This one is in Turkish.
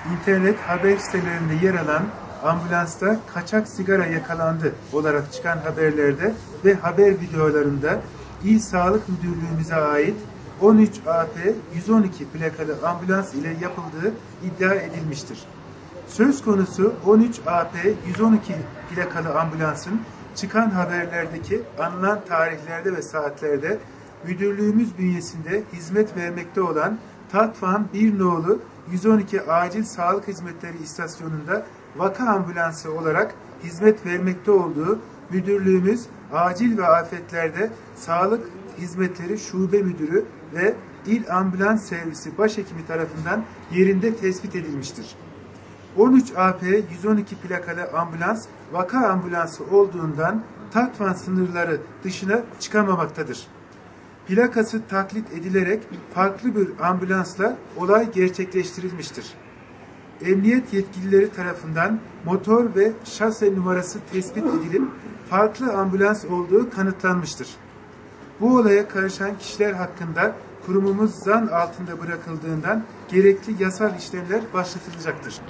İnternet haber sitelerinde yer alan ambulansta kaçak sigara yakalandı olarak çıkan haberlerde ve haber videolarında İl Sağlık Müdürlüğümüze ait 13 AP 112 plakalı ambulans ile yapıldığı iddia edilmiştir. Söz konusu 13 AP 112 plakalı ambulansın çıkan haberlerdeki anılan tarihlerde ve saatlerde müdürlüğümüz bünyesinde hizmet vermekte olan Tatvan 1 nolu 112 Acil Sağlık Hizmetleri İstasyonu'nda vaka ambulansı olarak hizmet vermekte olduğu müdürlüğümüz acil ve afetlerde Sağlık Hizmetleri Şube Müdürü ve İl Ambulans Servisi Başhekimi tarafından yerinde tespit edilmiştir. 13 AP 112 plakalı ambulans vaka ambulansı olduğundan Tatvan sınırları dışına çıkamamaktadır. Plakası taklit edilerek farklı bir ambulansla olay gerçekleştirilmiştir. Emniyet yetkilileri tarafından motor ve şase numarası tespit edilip farklı ambulans olduğu kanıtlanmıştır. Bu olaya karışan kişiler hakkında kurumumuz zan altında bırakıldığından gerekli yasal işlemler başlatılacaktır.